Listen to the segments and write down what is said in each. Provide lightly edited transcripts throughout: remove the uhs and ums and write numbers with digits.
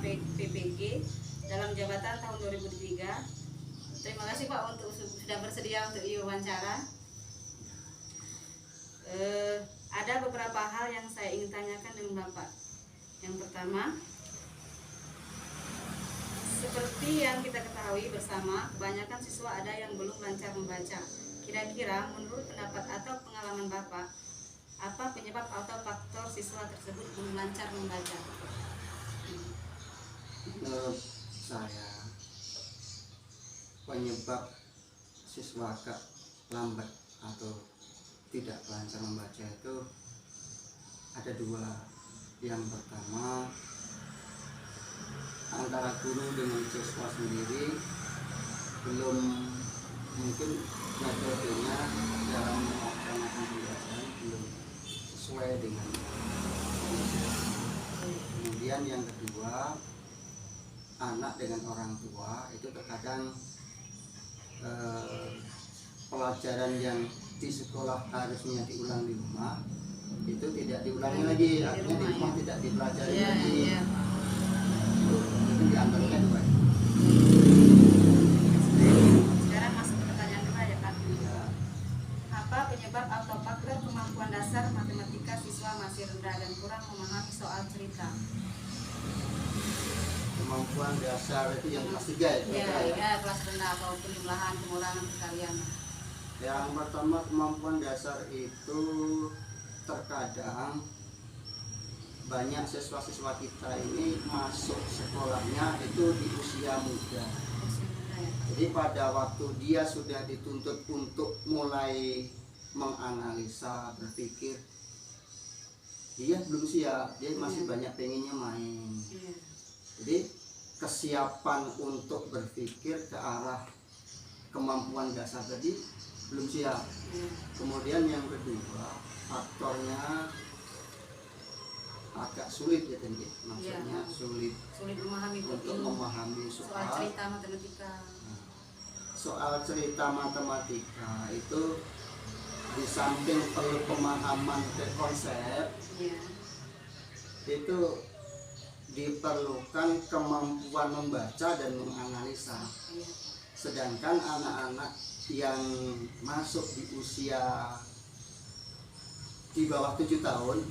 PPG dalam jabatan tahun 2003. Terima kasih Pak untuk sudah bersedia untuk diwawancara. Ada beberapa hal yang saya ingin tanyakan dengan Bapak. Yang pertama, seperti yang kita ketahui bersama, kebanyakan siswa ada yang belum lancar membaca. Kira-kira menurut pendapat atau pengalaman Bapak, apa penyebab atau faktor siswa tersebut belum lancar membaca? Menurut saya, penyebab siswa agak lambat atau tidak lancar membaca itu ada dua. Yang pertama, antara guru dengan siswa sendiri belum, mungkin metodenya dalam melaksanakan pembelajaran belum sesuai dengan. Kemudian yang kedua, anak dengan orang tua itu terkadang pelajaran yang di sekolah harusnya diulang di rumah itu tidak diulangi lagi, artinya di rumah tidak dipelajari lagi. Itu diantaranya dua. Sekarang masuk ke pertanyaan kedua ya Pak. Apa penyebab atau faktor kemampuan dasar matematika siswa masih rendah dan kurang memahami soal cerita? Kemampuan dasar itu yang kelas 3 itu ya, kelas rendah atau penjumlahan, pengulangan, perkalian. Yang pertama, kemampuan dasar itu terkadang banyak siswa-siswa kita ini masuk sekolahnya itu di usia muda. Jadi pada waktu dia sudah dituntut untuk mulai menganalisa, berpikir, dia belum siap, dia masih banyak pengennya main. Jadi kesiapan untuk berpikir ke arah kemampuan dasar tadi belum siap. Kemudian yang kedua, faktornya agak sulit ya tadi, maksudnya sulit memahami untuk memahami soal cerita matematika. Soal cerita matematika itu di samping perlu pemahaman ke konsep, itu diperlukan kemampuan membaca dan menganalisa. Sedangkan anak-anak yang masuk di usia di bawah 7 tahun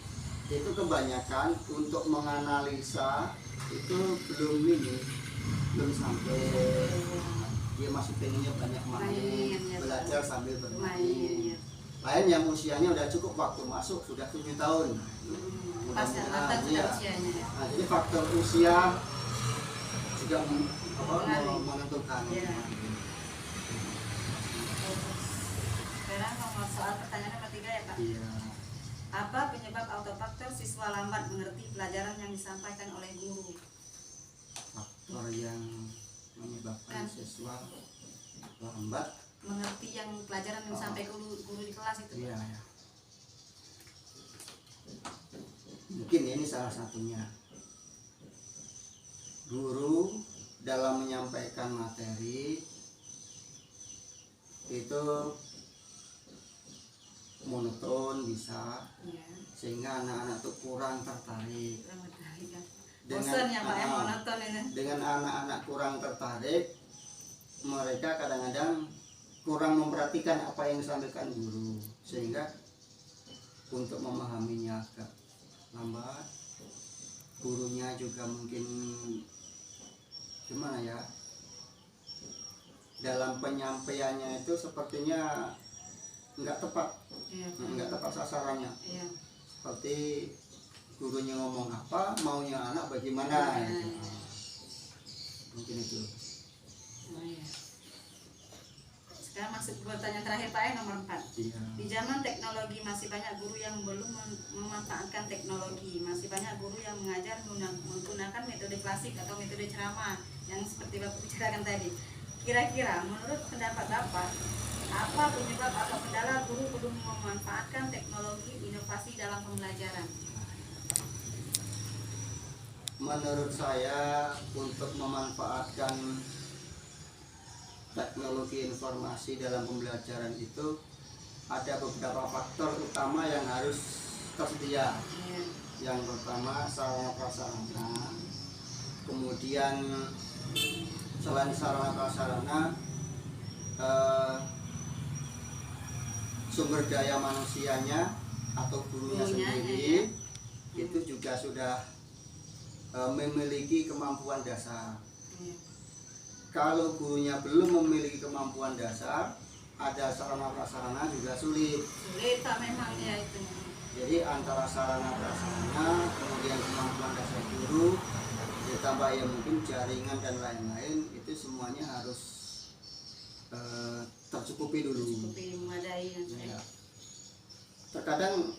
itu kebanyakan untuk menganalisa itu belum sampai. Dia masih pengennya banyak main, belajar sambil bermain. Lain yang usianya udah cukup waktu masuk sudah 7 tahun. Jadi faktor usia juga menentukan. Sekarang nomor soal pertanyaan nomor 3 ya Pak. Apa penyebab atau faktor siswa lambat mengerti pelajaran yang disampaikan oleh guru? Faktor yang menyebabkan siswa lambat mengerti yang pelajaran yang sampai guru di kelas itu. Mungkin ini salah satunya. Guru dalam menyampaikan materi itu monoton bisa, sehingga anak-anak itu kurang tertarik. Dengan anak-anak kurang tertarik, mereka kadang-kadang kurang memperhatikan apa yang disampaikan guru, sehingga untuk memahaminya agak lambat. Gurunya juga mungkin gimana ya, dalam penyampaiannya itu sepertinya nggak tepat, nggak tepat sasarannya. Seperti gurunya ngomong apa, maunya anak bagaimana. Mungkin itu. Sekarang masuk ke pertanyaan terakhir Pak nomor 4. Di zaman teknologi masih banyak guru yang belum memanfaatkan teknologi. Masih banyak guru yang mengajar menggunakan metode klasik atau metode ceramah yang seperti Bapak bicarakan tadi. Kira-kira menurut pendapat Bapak, apa penyebab atau kendala guru belum memanfaatkan teknologi inovasi dalam pembelajaran? Menurut saya, untuk memanfaatkan teknologi informasi dalam pembelajaran itu ada beberapa faktor utama yang harus tersedia. Yang pertama, sarana prasarana, kemudian selain sarana prasarana, sumber daya manusianya atau gurunya sendiri itu juga sudah memiliki kemampuan dasar. Kalau gurunya belum memiliki kemampuan dasar, ada sarana prasarana juga sulit. Sulit tak memang ya itu. Jadi antara sarana prasarana, kemudian kemampuan dasar guru, ditambah ya mungkin jaringan dan lain-lain, itu semuanya harus tercukupi dulu. Tercukupi, memadai Ya. Terkadang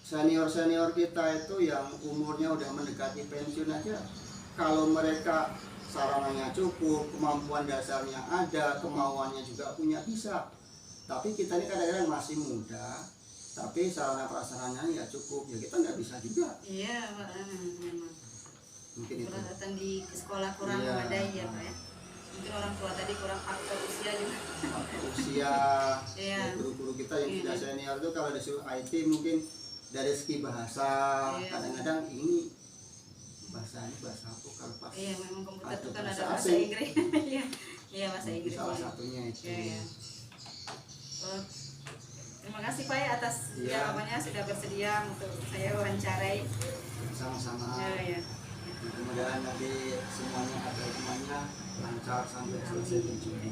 senior-senior kita itu yang umurnya udah mendekati pensiun aja, kalau mereka sarananya cukup, kemampuan dasarnya ada, kemauannya juga punya, bisa. Tapi kita ini kadang-kadang masih muda, tapi sarana prasarananya ya cukup, ya kita nggak bisa juga. Iya Pak, memang. Mungkin itu. Peralatan di sekolah kurang Iya. memadai ya Pak ya. Mungkin orang tua tadi kurang faktor usia juga. Usia Iya. guru-guru kita yang Iya. sudah senior itu kalau disuruh IT mungkin dari segi bahasa, Iya. kadang-kadang ini bahasa apa kalau pas Iya, memang komputer itu kan ada bahasa bahasa asing. Inggris. Iya. Iya, bahasa Inggris. salah Iya. satunya itu. Iya. Oh, terima kasih Pak ya atas Iya. jawabannya sudah bersedia untuk saya wawancarai. Sama-sama. Iya. Mudah-mudahan nanti semuanya ada hikmahnya, lancar sampai selesai tujuan.